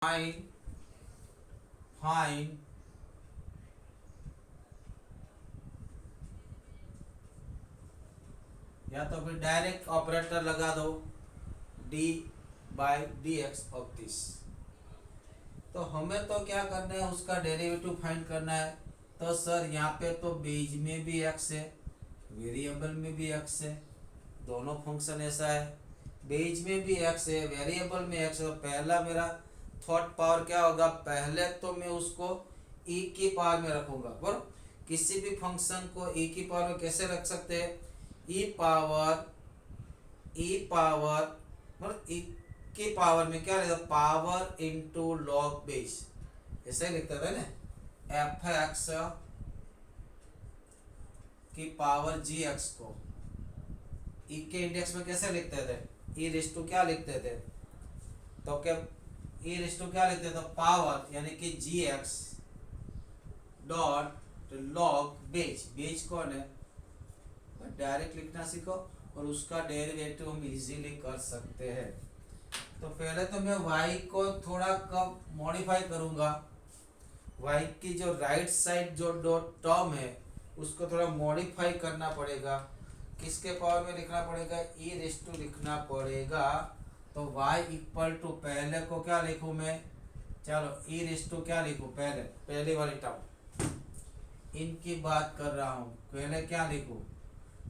Find find या तो फिर डायरेक्ट ऑपरेटर लगा दो D by d x of this. तो हमें तो क्या करना है, उसका डेरिवेटिव फाइंड करना है। तो सर यहाँ पे तो बेज में भी एक्स है, वेरिएबल में भी एक्स है, दोनों फंक्शन ऐसा है। बेज में भी एक्स है, वेरिएबल में एक्स है। तो पहला मेरा थॉट पावर क्या होगा, पहले तो मैं उसको ई की पावर में रखूंगा। बराबर, किसी भी फंक्शन को ई की पावर में कैसे रख सकते हैं, ई पावर मतलब ई की पावर में क्या रहता, पावर इनटू लॉग बेस, ऐसे ही लिखते थे ना। एफ एक्स की पावर जी एक्स को ई के इंडेक्स में कैसे लिखते थे, ई रेस टू क्या लिखते थे, तो क्या ई रेस टू क्या लिखते थे, पावर यानी कि जी x dot log base. Base कौन है, डायरेक्ट लिखना सीखो और उसका डेरिवेटिव हम इजीली कर सकते हैं। तो पहले तो मैं y को थोड़ा कम मॉडिफाई करूंगा। y की जो राइट साइड जो दो टर्म है उसको थोड़ा मॉडिफाई करना पड़ेगा। किसके पावर में लिखना पड़ेगा, ई रेस टू लिखना पड़ेगा। तो y इक्वल टू, पहले को क्या लिखूं मैं, चलो ई रेस टू क्या लिखूं, पहले वाली टर्म इनकी बात कर रहा हूं, पहले क्या लिखूं,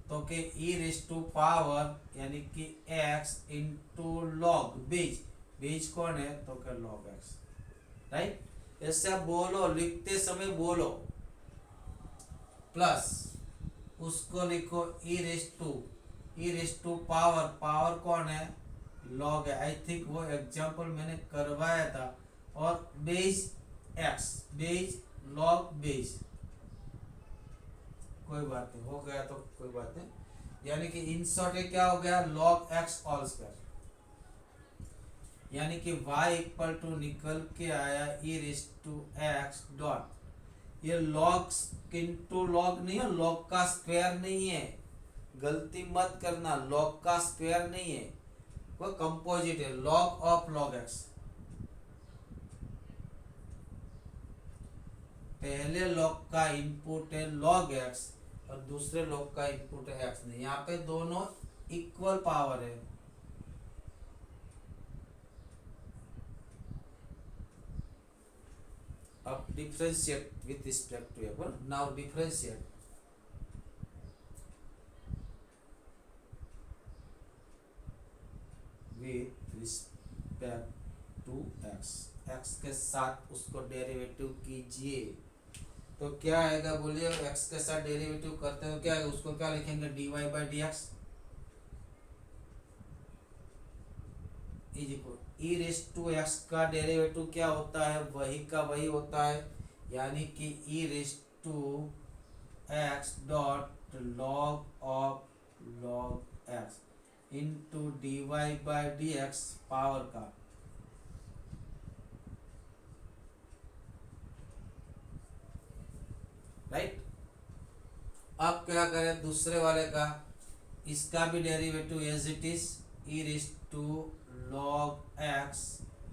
तो कि ई रेस टू पावर यानी कि x into log base. Base कौन है, तो क्या लॉग x, राइट। ऐसे आप बोलो, लिखते समय बोलो, प्लस उसको लिखो ई रेस टू पावर, पावर कौन है, लॉग है। आई थिंक वो एग्जांपल मैंने करवाया था। और base x, base log base, कोई बात नहीं, हो गया तो कोई बात नहीं। यानी कि इन शॉर्ट क्या हो गया, log x ऑल स्क्वायर, यानी कि y इक्वल टू निकल के आया e raise to x dot, ये log इनटू log नहीं है, log का स्क्वायर नहीं है, गलती मत करना, log का स्क्वायर नहीं है, वो कंपोजिट है, log ऑफ log x। पहले log का इनपुट है log x और दूसरे log का इनपुट है x, नहीं, यहाँ पे दोनों इक्वल पावर है। अब differentiate with respect to apple, now differentiate with respect to x, x के साथ उसको डेरिवेटिव कीजिए। तो क्या आएगा बोलिए, x के साथ डेरिवेटिव करते हो क्या आएगा, उसको क्या लिखेंगे, dy by d x is equal e raise to x का डेरिवेटिव क्या होता है, वही का वही होता है, यानी कि e raise to x dot log of log x into d y by d x power का, राइट। अब क्या करें दूसरे वाले का, इसका भी derivative as it is e raise to log x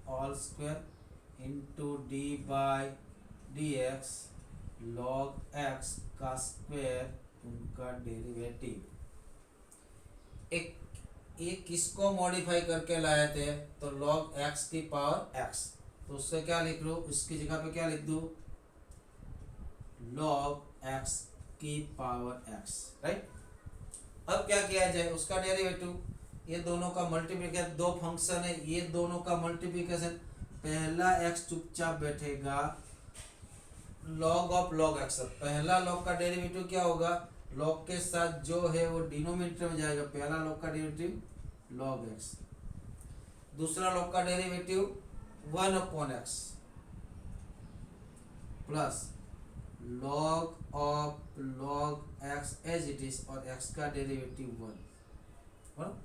all square into d by d x log x का स्क्वायर, उनका डेरिवेटिव। एक एक किसको मॉडिफाई करके लाए थे, तो लॉग एक्स की पावर एक्स, तो उससे क्या लिख लो, इसकी जगह पे क्या लिख दूं, लॉग एक्स की पावर एक्स, राइट। अब क्या किया जाए, उसका डेरिवेटिव, ये दोनों का मल्टीप्लिकेशन, दो फंक्शन है, ये दोनों का मल्टीप्लिकेशन, पहला x चुपचाप बैठेगा, log ऑफ log x, पहला log का डेरिवेटिव क्या होगा, log के साथ जो है वो डिनोमिनेटर में जाएगा, पहला log का डेरिवेटिव log x, दूसरा log का derivative 1/x plus log of log x as it is, और x का डेरिवेटिव 1, और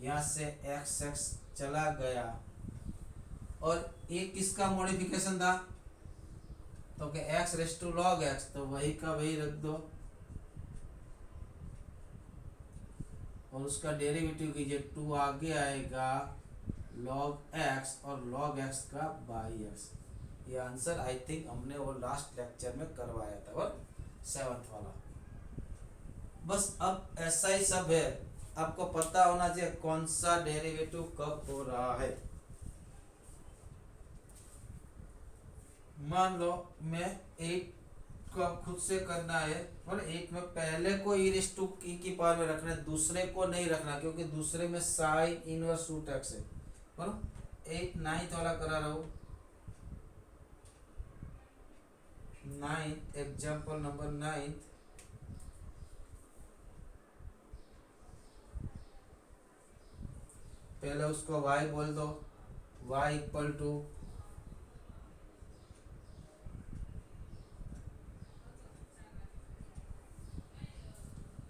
यहाँ से x चला गया। और ये किसका मॉडिफिकेशन था, तो कि x raise to log x, तो वही का वही रख दो और उसका डेरिवेटिव कीजिए, 2 आगे आएगा log x और log x का बाई x। ये आंसर आई थिंक हमने वो लास्ट लेक्चर में करवाया था और 7th वाला। बस अब ऐसा ही सब है, आपको पता होना चाहिए कौन सा डेरिवेटिव कब हो रहा है। मान लो मैं एक को अब खुद से करना है और एक में पहले को e रेस टू ई की पावर में रखना है, दूसरे को नहीं रखना क्योंकि दूसरे में साइन इनवर्स रूट एक्स है। बराबर, एक 9th वाला करा रहा हूँ। 9th एग्जाम्पल नंबर 9th, पहले उसको y बोल दो, y equal to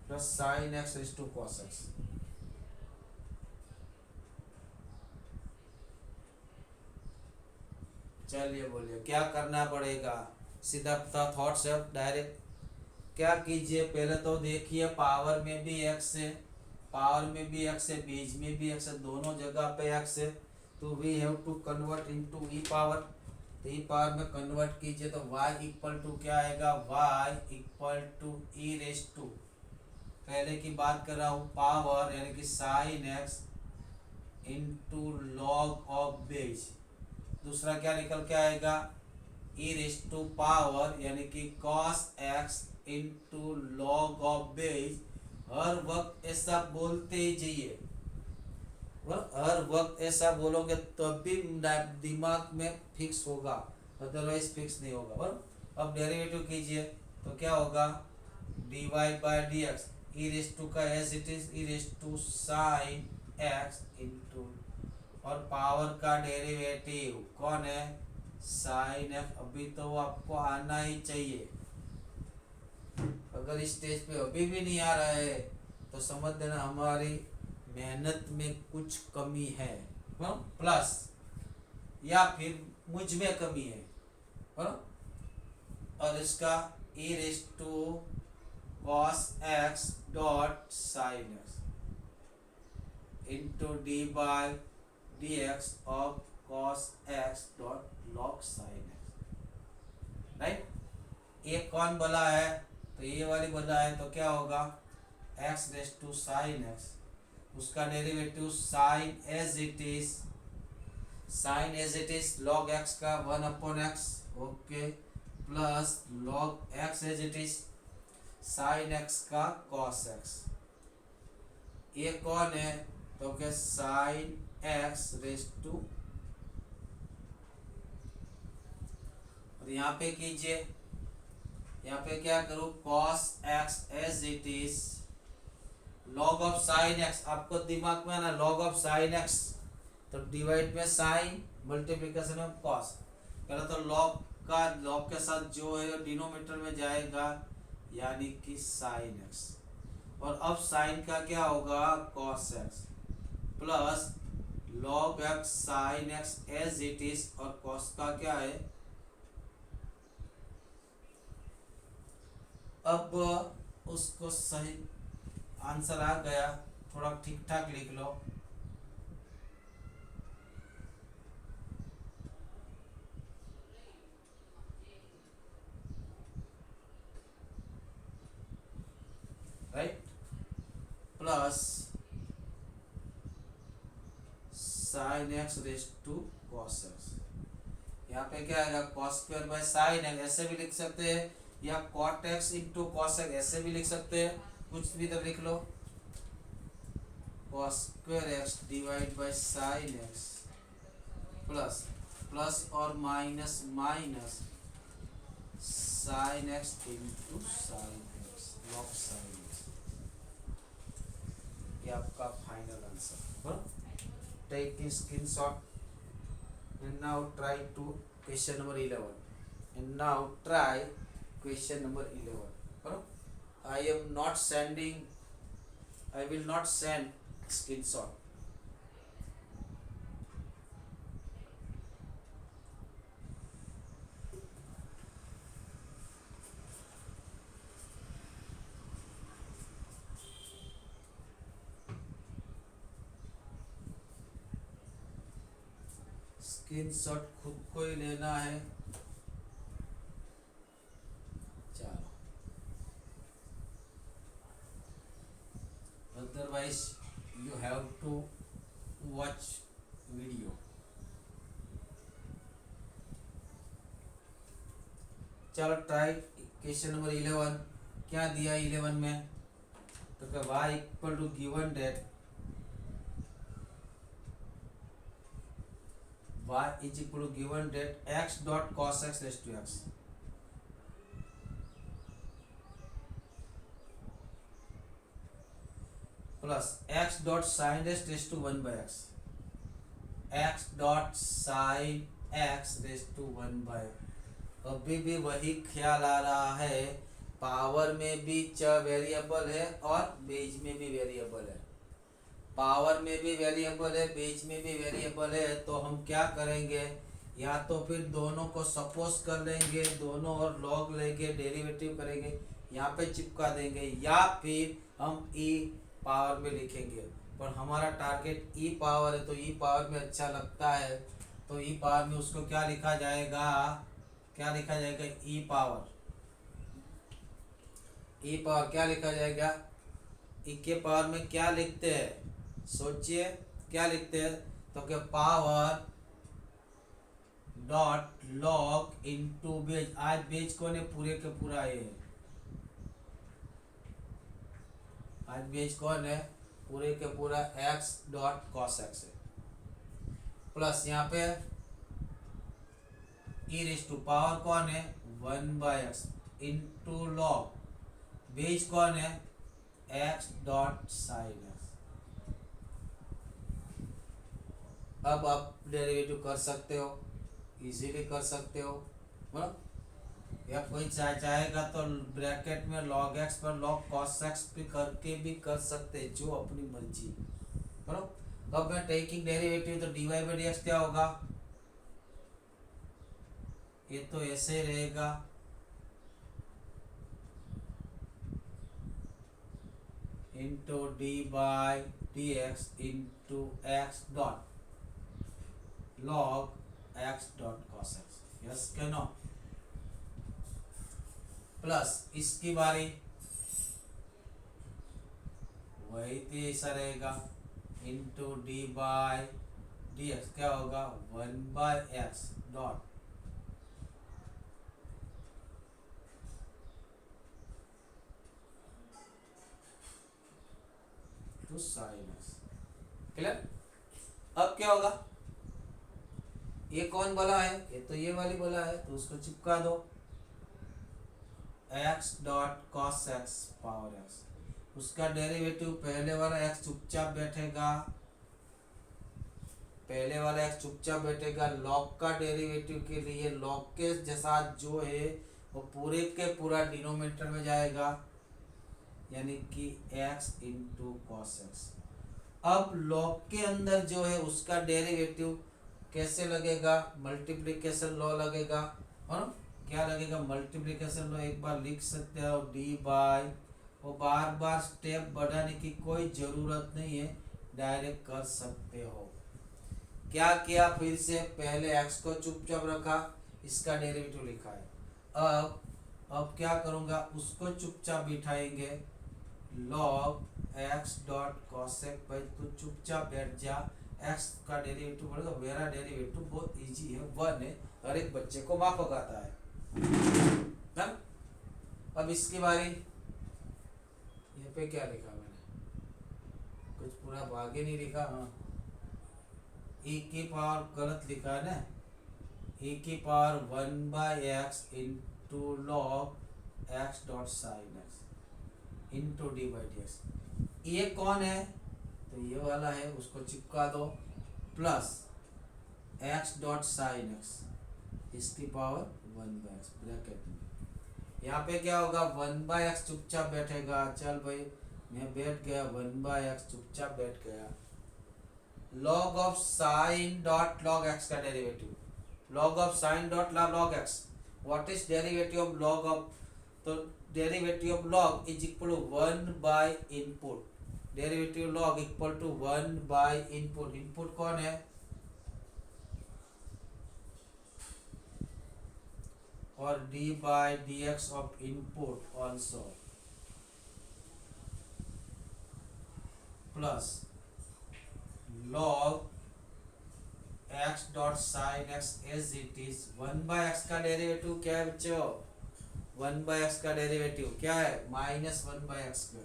plus sine x raise to cos x. चलिए बोलिए क्या करना पड़ेगा, सीधा थॉट से डायरेक्ट क्या कीजिए, पहले तो देखिए पावर में भी एक्स है, पावर में भी एक्स है, बीच में भी एक्स है, दोनों जगह पे एक्स है, तो we have to convert into e power. तो ई पावर में कन्वर्ट कीजिए तो y इक्वल टू क्या आएगा, y equal to e raise to, पहले की बात कर रहा हूँ पावर यानी कि sine x into log of base, दूसरा क्या निकल के आएगा ई रेस टू पावर यानी कि cos x into log of base. हर वक्त ऐसा बोलते ही जाइए, हर वक्त ऐसा बोलोगे तभी दिमाग में फिक्स होगा, अदरवाइज फिक्स नहीं होगा। बराबर, अब डेरिवेटिव कीजिए तो क्या होगा, d y by d x e raise to का as it is e raise to sine x into, और पावर का डेरिवेटिव कौन है, साइन एक्स। अभी तो वो आपको आना ही चाहिए, अगर इस स्टेज पे अभी भी नहीं आ रहा है तो समझ देना हमारी मेहनत में कुछ कमी है, प्लस या फिर मुझ में कमी है। और इसका e raise to cos x dot sine x into d by d x of cos x dot log sine x. Right, ये कौन बला है, तो ये वाली बला है, तो क्या होगा x raise to sine x, उसका derivative sine as it is, sine as it is log x का 1/x, okay, plus log x as it is sine x का कॉस एक्स। ये कौन है, तो क्या साइन एक्स रेस टू, और यहाँ पे कीजिए, यहाँ पे क्या करूँ, cos x as it is log of sine x, आपको दिमाग में आना लॉग ऑफ साइन एक्स, तो डिवाइड में साइन, मल्टीप्लिकेशन में कॉस, पहले तो लॉग का लॉग के साथ जो है डिनोमिनेटर में जाएगा यानी कि साइन एक्स, और अब साइन का क्या होगा cos x, plus log x sine x as it is, और कॉस का क्या है, अब उसको सही आंसर आ गया, थोड़ा ठीक ठाक लिख लो। Right, plus sine x raise to cos x, यहाँ पे क्या आएगा cos square by sine x, ऐसे भी लिख सकते हैं, या cot x into cos x ऐसे भी लिख सकते हैं, कुछ भी तो लिख लो, cos square x divide by sine x plus plus और minus minus sine x into sine x log sine x, ये आपका final answer. Take screenshot and now try to question number 11 and now try question number 11. I am not sending, I will not send screenshot. Screenshot खुद को ही लेना है। चलो, otherwise you have to watch video. चलो try question number 11। क्या दिया 11 में? तो क्या y equal to given that y is equal to given that x dot cos x raise to x plus x dot sine x raise to 1 by x, x dot sine x raise to 1 by. अभी भी वही ख्याल आ रहा है, power में भी च variable है और बेज में भी वेरिएबल है। पावर में भी वेरिएबल है, बेज में भी वेरिएबल है, तो हम क्या करेंगे, या तो फिर दोनों को सपोज कर लेंगे, दोनों और लॉग लेंगे, डेरिवेटिव करेंगे, यहाँ पे चिपका देंगे, या फिर हम ई पावर में लिखेंगे। पर हमारा टारगेट ई पावर है, तो ई पावर में अच्छा लगता है, तो ई पावर में उसको क्या लिखा जाएगा, क्या लिखा जाएगा, ई पावर। ई पावर क्या लिखा जाएगा, ई के पावर में क्या लिखते हैं, सोचिए क्या लिखते हैं, तो क्या power dot log into base. आज बेज कौन है, पूरे के पूरा ये है, आज बेज कौन है, पूरे के पूरा x डॉट कॉस एक्स है, प्लस यहाँ पे ई रेस टू पावर कौन है 1 by x into log base कौन है x डॉट साइन एक्स। अब आप डेरिवेटिव कर सकते हो, इजीली कर सकते हो, बोलो। या कोई चाहेगा तो ब्रैकेट में log x पर log cos x भी करके भी कर सकते हैं, जो अपनी मर्जी, बोलो। अब मैं टेकिंग डेरिवेटिव, तो dy बाई dx क्या होगा, ये तो ऐसे रहेगा, into d by d x into x dot log x dot cos x, yes क्या नो, प्लस इसकी बारी वही तो ऐसा रहेगा, into d by d x क्या होगा 1 by x dot to sine x. Clear? अब क्या होगा, ये कौन बोला है, ये तो ये वाली बोला है, तो उसको चिपका दो, x dot cos x power x, उसका डेरिवेटिव पहले वाला x चुपचाप बैठेगा, पहले वाला x चुपचाप बैठेगा, लॉग का डेरिवेटिव के लिए लॉग के जैसा जो है वो पूरे के पूरा डिनोमिनेटर में जाएगा, यानी कि x इंटू कॉस एक्स। अब लॉग के अंदर जो है उसका डेरिवेटिव कैसे लगेगा, मल्टीप्लिकेशन लॉ लगेगा, और क्या लगेगा मल्टीप्लिकेशन लॉ, एक बार लिख सकते हो डी बाई, वो बार बार स्टेप बढ़ाने की कोई ज़रूरत नहीं है, डायरेक्ट कर सकते हो। क्या किया, फिर से पहले x को चुपचाप रखा, इसका डेरिवेटिव लिखा है। अब क्या करूँगा, उसको चुपचाप बिठाएंगे, log x dot cos x भाई, तो चुपचाप बैठ जा, x का डेरिवेटिव बोलेगा, मेरा डेरिवेटिव बहुत इजी है, 1 है, हर एक बच्चे को माफक आता है। अब इसकी बारी, ये पे क्या लिखा मैंने, कुछ पूरा आगे नहीं लिखा, हाँ e की पावर गलत लिखा है ना, e की पावर 1 by x into log x dot sine x into d by d x. ये कौन है, तो ये वाला है, उसको चिपका दो, plus x dot sine x, इसकी पावर 1 बाय एक्स ब्रैकेट में, यहाँ पे क्या होगा 1 बाय एक्स चुपचाप बैठेगा, चल भाई मैं बैठ गया, 1 बाय एक्स चुपचाप बैठ गया, log of sine dot log x का derivative, log of sine dot log x, what is derivative of log of, तो derivative of log is equal to 1 by input, derivative log equal to 1 by input, input कौन है और d by d x of input also plus log x dot sine x as it is 1/x का derivative क्या है बच्चों? 1/x का derivative क्या है? -1/x²।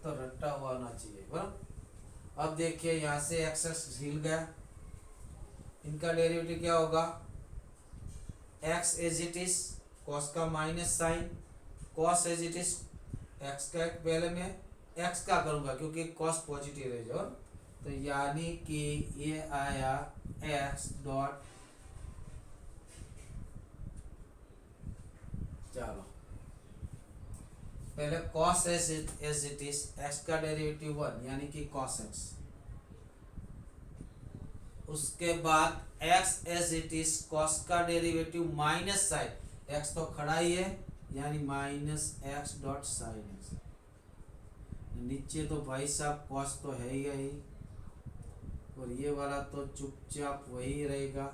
तो रट्टा हुआ होना चाहिए बराबर। अब देखिए यहाँ से x हिल गया, इनका डेरिवेटिव क्या होगा? x as it is cos का minus sine, cos as it is x का पहले मैं x का करूंगा क्योंकि cos पॉजिटिव है जो, तो यानी कि ये आया x डॉट, चलो पहले cos as it is x का डेरिवेटिव 1 यानी कि cos x, उसके बाद x as it is cos का डेरिवेटिव माइनस साइन, x तो खड़ा ही है यानी -x डॉट साइन एक्स। नीचे तो भाई साहब cos तो है ही और ये वाला तो चुपचाप वही रहेगा।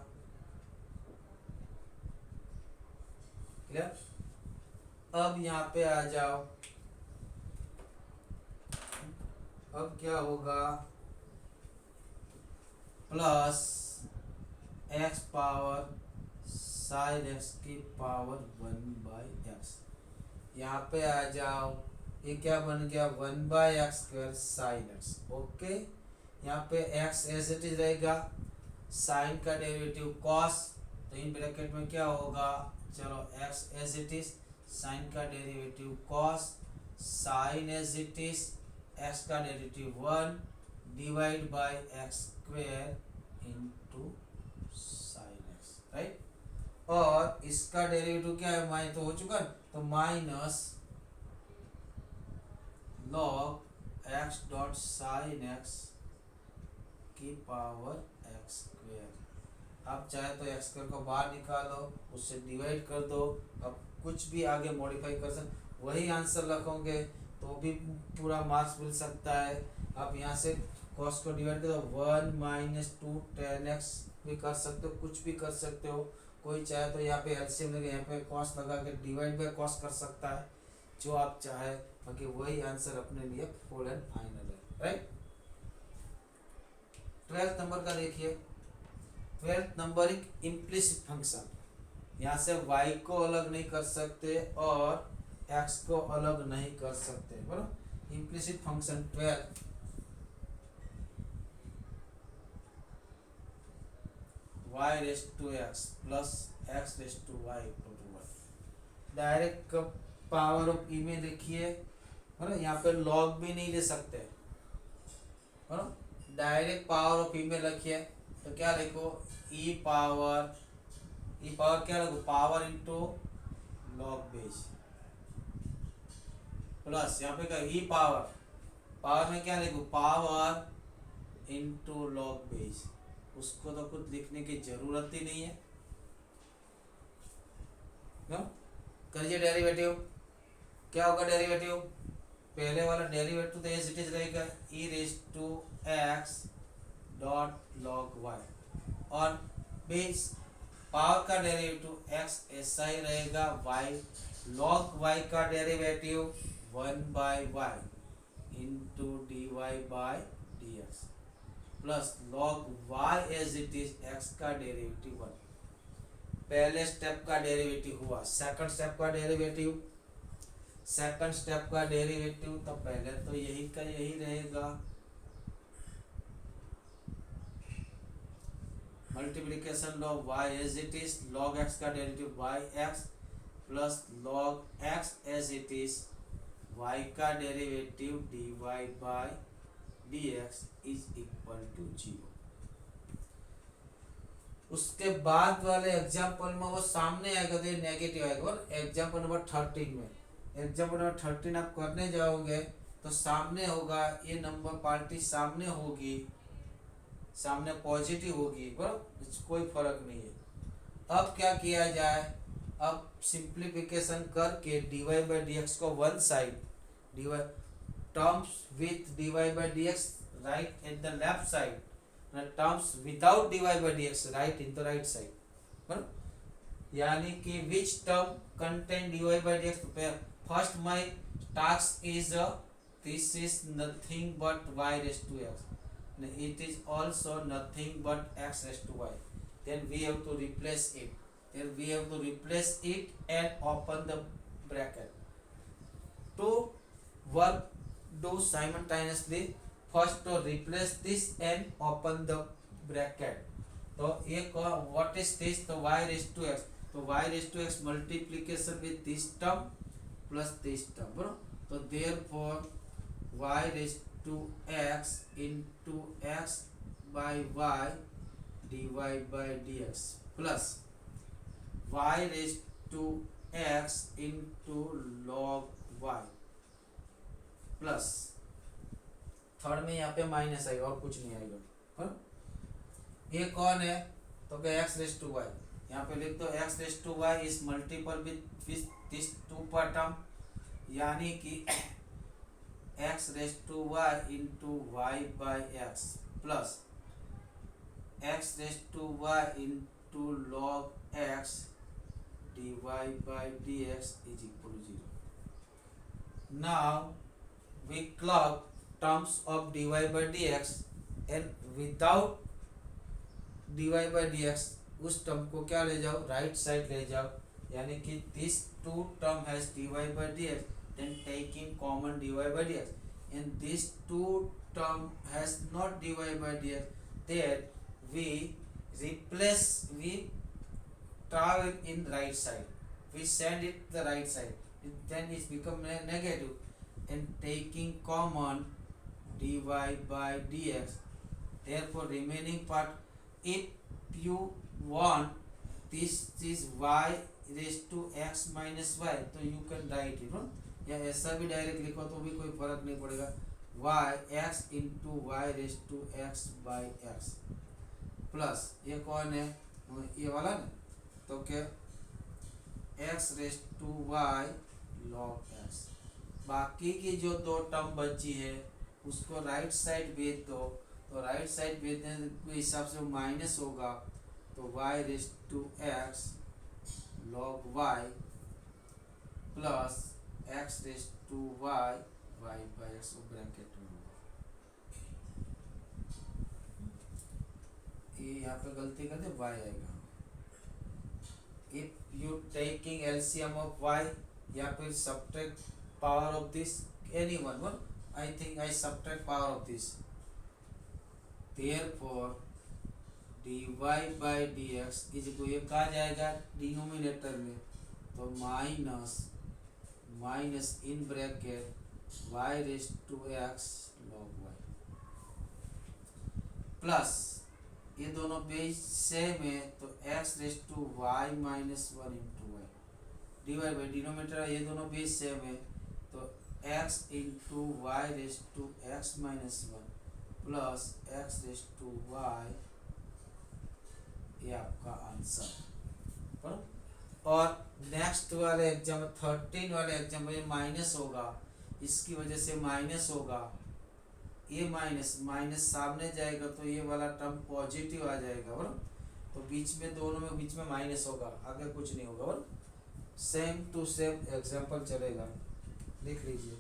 क्लियर? अब यहाँ पे आ जाओ, अब क्या होगा? Plus x power sine x की पावर 1/x। यहाँ पे आ जाओ, ये क्या बन गया? 1/x² sine x. ओके, यहाँ पे x एज इट इज रहेगा, साइन का डेरिवेटिव cos, तो इन ब्रैकेट में क्या होगा? चलो x as it is sine का derivative cos, sine as it is x का derivative 1 divide by x² into sine x, right. और इसका डेरिवेटिव क्या है? माइनस तो हो चुका है, तो minus log x dot sine x की पावर x²। अब चाहे तो x² को बाहर निकालो, उससे डिवाइड कर दो, अब कुछ भी आगे मॉडिफाई कर सकते, वही आंसर रखोगे तो भी पूरा मार्क्स मिल सकता है। अब यहाँ से cos को डिवाइड कर दो, 1 - 2 tan x भी कर सकते हो, कुछ भी कर सकते हो। कोई चाहे तो यहाँ पे एलसीएम लगे, यहाँ पे cos लगा के डिवाइड बाय cos कर सकता है, जो आप चाहे, बाकी वही आंसर अपने लिए फुल एंड फाइनल है, राइट। 12th नंबर का देखिए, 12th नंबर एक इम्प्लिसिट फंक्शन, यहाँ से y को अलग नहीं कर सकते और x को अलग नहीं कर सकते, बराबर। Implicit function 12 y raised to x plus x raised to y equal to 1। Direct power of e में लिखिए, है ना, यहाँ पे लॉग भी नहीं ले सकते, है ना, डायरेक्ट पावर ऑफ ई में लिखिए, तो क्या लिखो? ई पावर क्या लिखो? Power into log base plus यहाँ पे क्या? ई पावर में क्या लिखो? Power into log base. उसको तो कुछ लिखने की जरूरत ही नहीं है, क्यों? करिए डेरिवेटिव, क्या होगा डेरिवेटिव? पहले वाला डेरिवेटिव तो एज इट इज रहेगा, e raise to x dot log y, और बेस पावर का डेरिवेटिव x ऐसा ही रहेगा, y लॉग y का derivative 1/y into d y by d x plus log y as it is x का derivative 1। पहले step का derivative हुआ, सेकंड स्टेप का डेरिवेटिव, तो पहले तो यही का यही रहेगा, multiplication log y as it is log x का derivative y(x) plus log x as it is y का derivative dy by dx is equal to 0। उसके बाद वाले एग्जाम्पल में वो सामने आएगा तो ये नेगेटिव आएगा, और एग्जाम्पल नंबर 13 में, एग्जाम्पल नंबर 13 आप करने जाओगे तो सामने होगा, ये नंबर पार्टी सामने होगी, सामने पॉजिटिव होगी, बराबर, कोई फर्क नहीं है। अब क्या किया जाए? अब सिंप्लीफिकेशन करके dy बाई dx को one side, dy terms with dy by dx right at the left side, terms without dy by dx right in the right side, बराबर। यानी कि which term contain dy by dx, first my task is this is nothing but y raised to x, it is also nothing but x raised to y, then we have to replace it and open the bracket. To work, do simultaneously, first to replace this and open the bracket. तो एक what is this, तो y raised to x, तो y raised to x multiplication with this term plus this term, बराबर। तो therefore y raised to x into x by y dy by dx plus y raised to x into log y plus third में यहाँ पे minus आएगा और कुछ नहीं आएगा, हाँ? ये कौन है, तो क्या एक्स रेस टू वाई, यहाँ पे लिख दो x raise to y is multiple with this two पर टर्म, यानी कि x raise to y into y by x plus x raise to y into log x d y by d x is equal to 0. Now we club terms of dy by dx and without dy by dx उस term को क्या ले जाओ, right side ले जाओ, यानी कि this two term has dy by dx, then taking common dy by dx, and this two term has not dy by dx, then we replace, we travel in right side, we send it the right side, then it's become negative, and taking common dy by dx, therefore remaining part, if you want this is y raised to x minus y, तो you can write it, no? या ऐसा भी direct लिखो तो भी कोई फर्क नहीं पड़ेगा, y x into y raised to x by x plus ये कौन है, ये वाला ना, तो क्या x raised to y log x, बाकी की जो दो टर्म बची है उसको राइट साइड भेज दो, तो राइट साइड भेजने के हिसाब से माइनस होगा, तो y raise to x log y plus x raise to y y by x bracket में होगा। ये यहाँ पे गलती कर दे, y आएगा। If you taking LCM of y या फिर subtract power of this, anyone, one, I think I subtract power of this, therefore dy by dx is equal, ये कहाँ जाएगा डिनोमिनेटर में, तो minus in bracket y raise to x log y plus ये दोनों base same है, तो x raise to y minus 1 into y divide by denominator, ये दोनों बेस सेम है, तो x into y raise to x minus 1 plus x raise to y, ये आपका आंसर। और नेक्स्ट वाले एग्जाम 13 वाले एग्जाम में माइनस होगा, इसकी वजह से माइनस होगा, ये माइनस सामने जाएगा तो ये वाला टर्म पॉजिटिव आ जाएगा, बराबर। तो बीच में दोनों में बीच में माइनस होगा, आगे कुछ नहीं होगा, बराबर। सेम टू सेम एग्जाम्पल चलेगा, लिख लीजिए,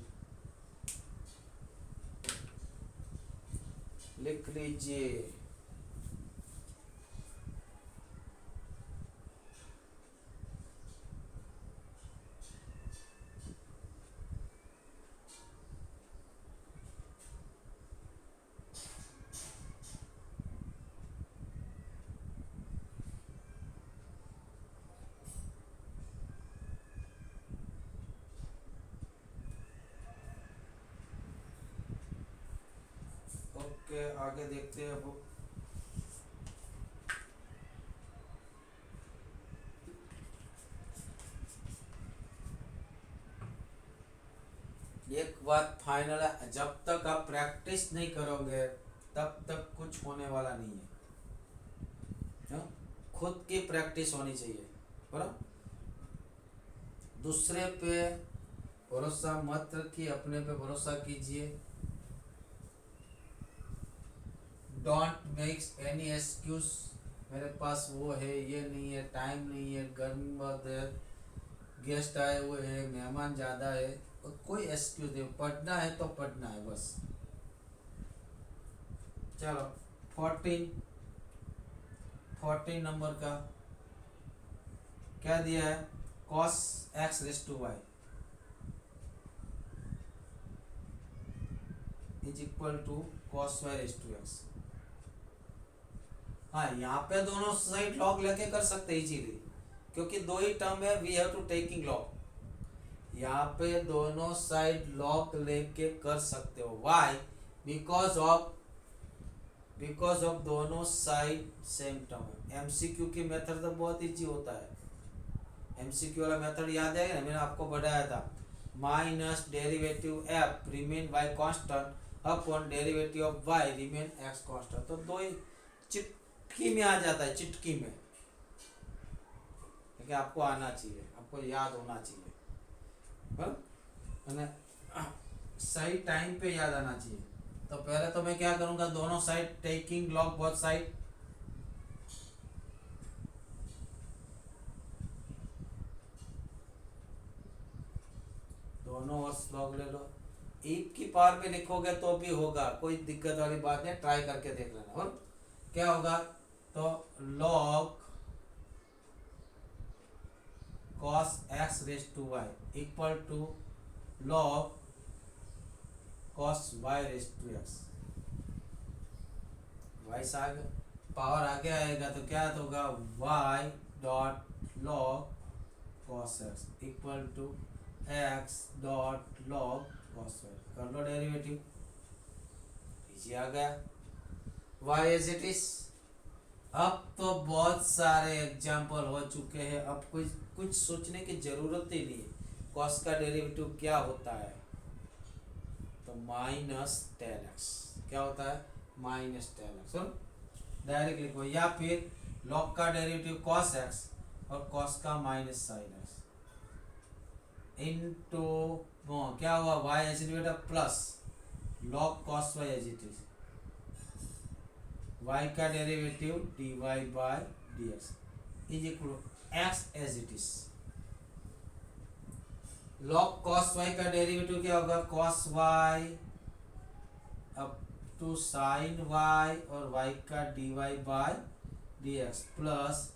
लिख लीजिए। ओके, आगे देखते हैं अब। एक बात फाइनल है, जब तक आप प्रैक्टिस नहीं करोगे तब तक कुछ होने वाला नहीं है, खुद की प्रैक्टिस होनी चाहिए, बराबर। दूसरे पे भरोसा मत रखिए, अपने पे भरोसा कीजिए। डोंट मेक एनी एक्सक्यूज मेरे पास वो है, ये नहीं है, टाइम नहीं है, गर्मी बहुत है, गेस्ट आए हुए हैं, मेहमान ज़्यादा है, और कोई एक्सक्यूज नहीं, पढ़ना है तो पढ़ना है बस। चलो 14 नंबर का क्या दिया है, cos x raise to y is equal to cos y raise to x. हाँ, यहाँ पे दोनों साइड लॉग लेके कर सकते इजीली, क्योंकि दो ही टर्म है, we have to taking log. यहाँ पे दोनों साइड लॉग लेके कर सकते हो, वाई, बिकॉज ऑफ दोनों साइड सेम टर्म है। एमसीक्यू की मेथड तो बहुत इजी होता है, एमसीक्यू वाला मेथड याद है ना, मैंने आपको बताया था, minus derivative f remain y constant upon derivative of y remain x constant. तो दो ही चिटकी में आ जाता है, चिटकी में, लेकिन आपको आना चाहिए, आपको याद होना चाहिए, सही टाइम पे याद आना चाहिए। तो पहले तो मैं क्या करूंगा, दोनों side taking log both side, दोनों ओर लॉग ले लो। एक की पावर पे लिखोगे तो भी होगा, कोई दिक्कत वाली बात नहीं, ट्राई करके देख लेना। और क्या होगा, तो log cos x raise to y equal to log cos y raise to x। Y से आगे पावर आगे आएगा तो क्या होगा, y dot log cos x equal to x dot log cos y। कर लो डेरिवेटिव, इजी आ गया, y एज इट इज। अब तो बहुत सारे एग्जाम्पल हो चुके हैं, अब कुछ सोचने की जरूरत ही नहीं है। cos का डेरिवेटिव क्या होता है, तो माइनस टेन एक्स। क्या होता है, माइनस टेन एक्स। डायरेक्ट लिखो, या फिर log का डेरिवेटिव cos x और cos का माइनस साइन एक्स इनटू क्या हुआ, y as it is plus log cos y as it is, y का derivative dy by dx is equal x as it is. log cos y का derivative क्या होगा, cos y up to sin y और y का dy by dx plus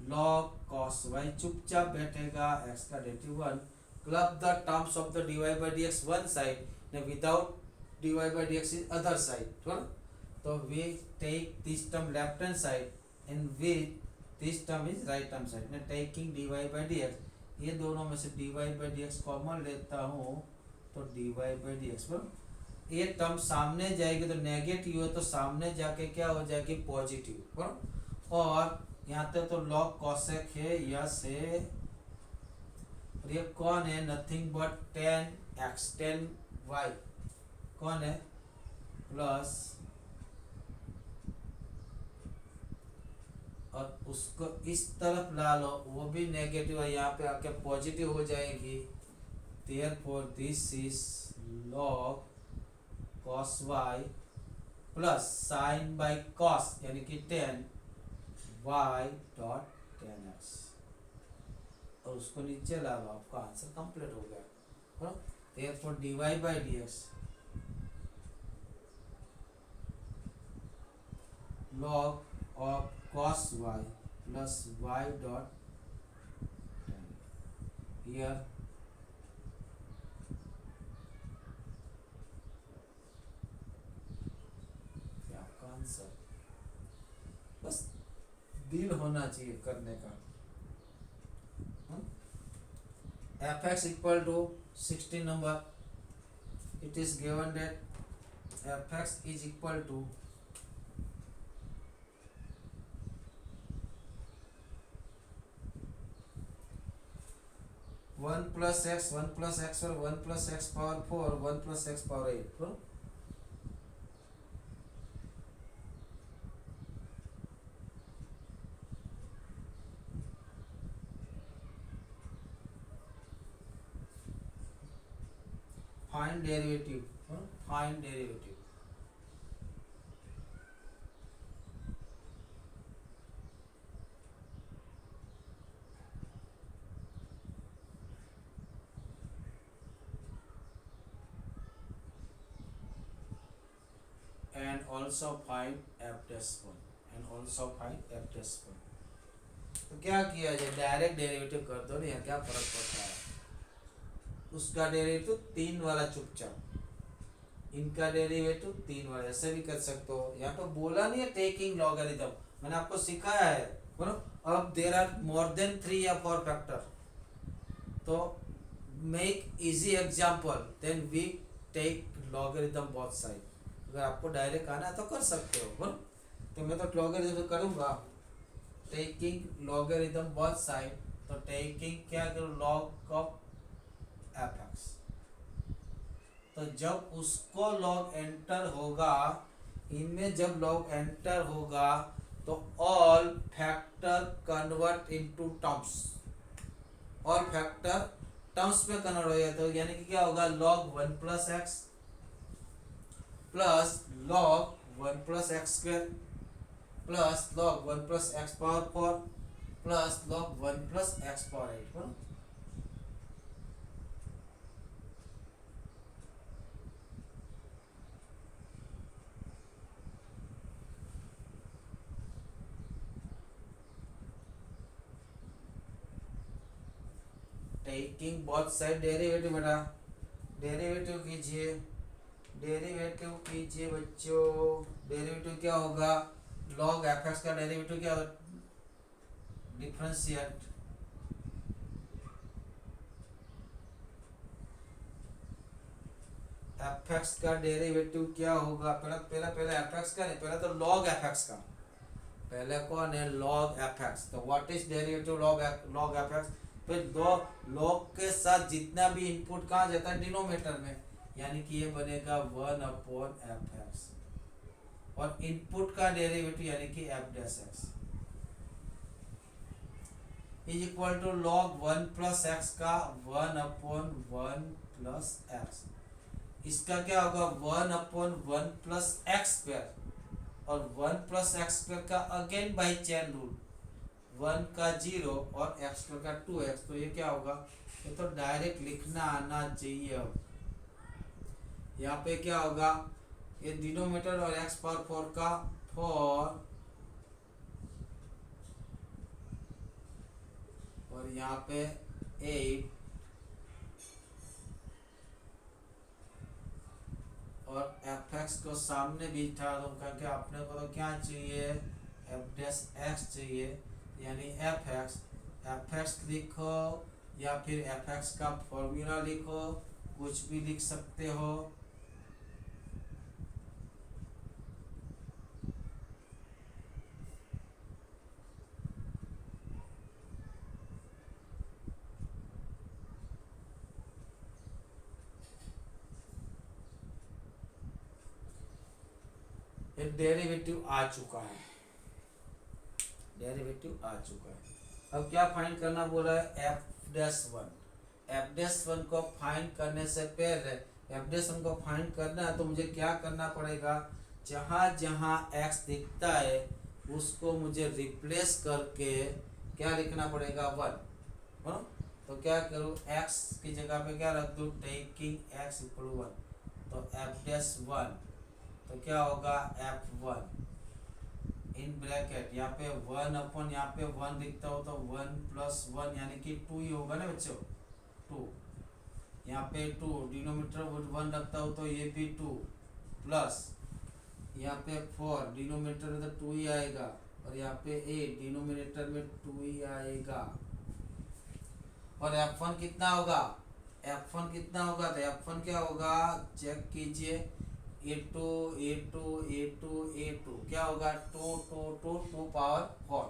log cos y, चुपचाप बैठेगा, x का derivative 1, club the terms of the dy by dx one side without dy by dx is other side. तो we take this term left hand side and with this term is right hand side, मैं taking dy by dx, ये दोनों में से dy by dx common लेता हूँ तो dy by dx पर ये टर्म सामने जाएगी तो नेगेटिव है, तो सामने जाके क्या हो जाएगी, पॉजिटिव पर। और यहाँ तक तो log cosec है, यस है, और ये कौन है, नथिंग बट 10x 10y कौन है, प्लस, और उसको इस तरफ ला लो, वो भी नेगेटिव है, यहाँ पे आके पॉजिटिव हो जाएगी। Therefore this is log cos y plus sine by cos यानी कि 10 y डॉट 10x, और उसको नीचे ला लो, आपका आंसर कंप्लीट हो गया। Therefore dy by dx log of cos y plus y dot 10 here आपका आंसर, बस दिल होना चाहिए करने का। fx equal to 16 number, it is given that fx is equal to 1 plus x और 1 plus x power 4 1 plus x power 8 तो find derivative also find f dash 1 and also find f dash 1। तो क्या किया जाए, direct derivative कर दो ना, यहाँ क्या फर्क पड़ता है। उसका डेरिवेटिव 3 वाला चुपचाप, इनका डेरिवेटिव 3 वाला, ऐसे भी कर सकते हो। यहाँ पे बोला नहीं है टेकिंग लॉगरिथम, मैंने आपको सिखाया है बोलो। अब देर आर मोर देन 3 या 4 फैक्टर, तो make easy example, then we take logarithm both side. अगर आपको डायरेक्ट आना है तो कर सकते हो बोलो। तो मैं तो लॉगरिथम करूँगा, टेकिंग लॉगरिथम बोथ साइड, तो टेकिंग क्या करूँ, लॉग ऑफ एफ एक्स। तो जब उसको लॉग एंटर होगा, इनमें जब लॉग एंटर होगा तो all factor convert into terms, all factor terms में कन्वर्ट हो जाए, तो यानी कि क्या होगा, log 1 plus x plus log 1 plus x square plus log 1 plus x power 4 plus log 1 plus x power 8। Taking both side derivative बेटा, derivative कीजिए, डेरिवेटिव कीजिए बच्चों। डेरिवेटिव क्या होगा, log एफ एक्स का डेरिवेटिव क्या होगा, डिफरेंशिएट एफ एक्स का डेरिवेटिव क्या होगा, पहले एफ एक्स का नहीं, पहले तो log एफ एक्स का, पहले कौन है, log एफ एक्स। तो what is derivative log F x, फिर दो log के साथ जितना भी इनपुट कहाँ जाता है, डिनोमिनेटर में, यानी कि ये बनेगा 1 अपॉन एफ एक्स, और इनपुट का डेरिवेटिव यानी कि f dash x is equal to log 1 plus x का 1 अपॉन 1 प्लस एक्स। इसका क्या होगा, 1 अपॉन 1 प्लस एक्स स्क्वायर, और 1 प्लस एक्स स्क्वायर का अगेन बाई चेन रूल, 1 का 0 और एक्स स्क्वायर का 2x, तो ये क्या होगा, ये तो डायरेक्ट लिखना आना चाहिए। अब यहाँ पे क्या होगा, ये डिनोमिनेटर और x पावर 4 का 4, और यहाँ पे 8, और एफ एक्स को सामने बिठा दो, क्योंकि अपने को तो क्या चाहिए, एफ डैश एक्स चाहिए, यानी एफ एक्स लिखो, या फिर एफ एक्स का फॉर्मूला लिखो, कुछ भी लिख सकते हो। डेरिवेटिव आ चुका है, डेरिवेटिव आ चुका है। अब क्या फाइंड करना बोल रहा है, एफ डैश 1। एफ डैश 1 को फाइंड करने से पहले, एफ डैश 1 को फाइंड करना है तो मुझे क्या करना पड़ेगा, जहाँ जहाँ एक्स दिखता है उसको मुझे रिप्लेस करके क्या लिखना पड़ेगा, 1। तो क्या करूँ, एक्स की जगह पे क्या रख दूँ, टेकिंग एक्स इक्वल 1, तो एफ डैश 1, तो क्या होगा, f1 इन ब्रैकेट, यहाँ पे 1 अपन यहाँ पे 1 लिखता हो तो 1 प्लस 1 यानी कि 2 ही होगा ना बच्चों, 2, यहाँ पे 2, डिनोमिनेटर 1 रखता हो तो ये भी 2, प्लस यहाँ पे 4, डिनोमिनेटर में तो 2 ही आएगा, और यहाँ पे 8, डिनोमिनेटर में 2 ही आएगा। और f1 कितना होगा, f1 कितना होगा, तो f1 क्या होगा, चेक कीजिए, a2 a2 a2 a2 क्या होगा, 2 2 2 2 पावर 4,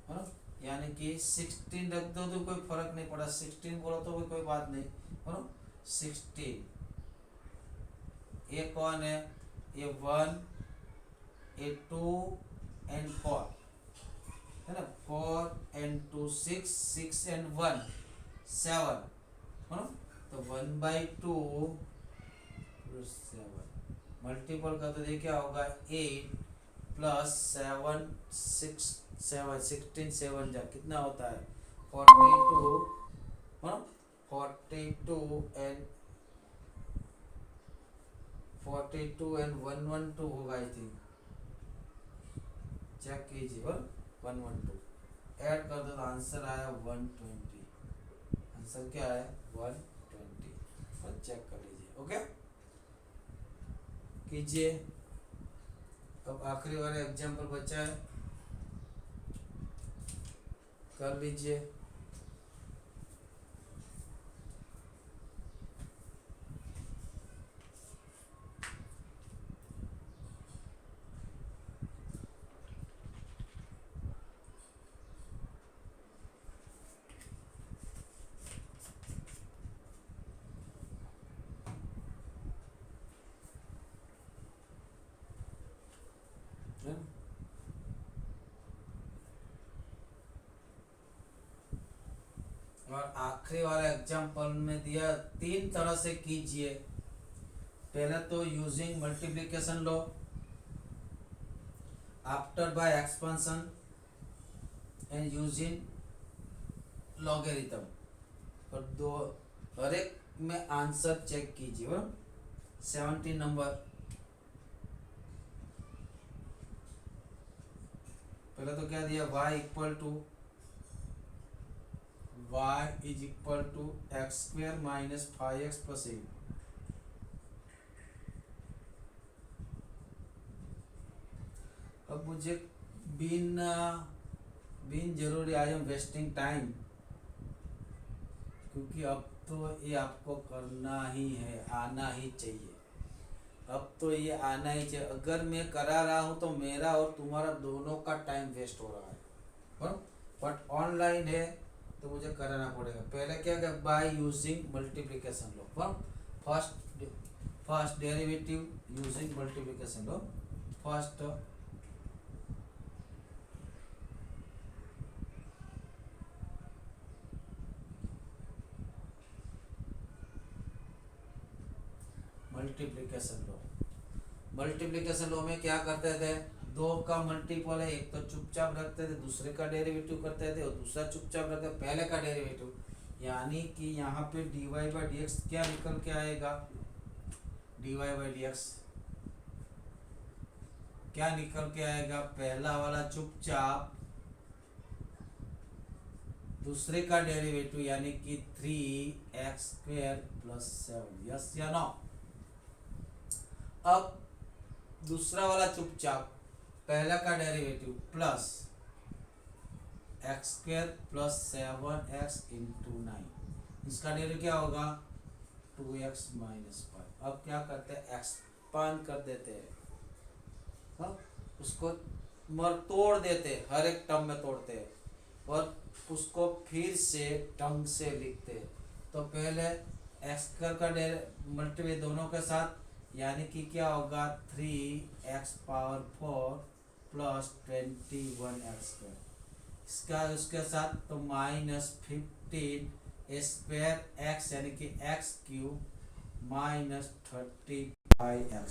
है ना, यानी कि 16 रख दो तो कोई फर्क नहीं पड़ा, 16 बोलो तो भी कोई बात नहीं, है ना, 16। ये कौन है, ये 1 a2 एंड 4, है ना, 4 एंड 2 6, 6 एंड 1 7, है ना, तो 1/2 7 मल्टीपल का तो ये क्या होगा, 8 प्लस 7 6 7 16 7 जा कितना होता है, 42, हाँ 42 एंड 42 एंड 112 होगा आई थिंक, चेक कीजिए। और 112 ऐड कर दो तो आंसर आया 120। आंसर क्या आया 120, और चेक कर लीजिए। ओके कीजिए। अब आखिरी वाला एग्जाम्पल बचा है, कर लीजिए। और आखिरी वाला एग्जाम्पल में दिया, तीन तरह से कीजिए। पहले तो using multiplication low, after bye expansion and using logarithm. और दो हर एक में आंसर चेक कीजिए। 17 नंबर, पहले तो क्या दिया, y equal to y is equal to x square minus 5x plus 8। अब मुझे बिन बिन जरूरी आई एम वेस्टिंग टाइम, क्योंकि अब तो ये आपको करना ही है, आना ही चाहिए। अब तो ये आना ही चाहिए। अगर मैं करा रहा हूँ तो मेरा और तुम्हारा दोनों का टाइम वेस्ट हो रहा है, बट ऑनलाइन है तो मुझे कराना पड़ेगा। पहले क्या क्या, by using multiplication law. First derivative using multiplication law. First multiplication law. Multiplication law में क्या करते थे, दो का मल्टीपल है, एक तो चुपचाप रखते थे, दूसरे का डेरिवेटिव करते थे, और दूसरा चुपचाप रखते पहले का डेरिवेटिव। यानी कि यहाँ पे dy बाई डी एक्स क्या निकल के आएगा, dy बाई डी एक्स क्या निकल के आएगा, पहला वाला चुपचाप, दूसरे का डेरिवेटिव यानी कि 3x स्क्वेयर प्लस 7। यस या नो। अब दूसरा वाला चुपचाप, पहला का derivative plus x square plus 7x into 9। इसका डेरिवेटिव क्या होगा 2x माइनस 5। अब क्या करते हैं, एक्सपांड कर देते हैं, हाँ? उसको तोड़ देते हैं, हर एक टर्म में तोड़ते हैं, और उसको फिर से टर्म से लिखते हैं। तो पहले एक्स का मल्टीप्लाई दोनों के साथ, यानी कि क्या होगा 3x power 4 plus 21x square. इसका उसके साथ तो -15 स्क्वायर x यानी कि x क्यूब माइनस 35x।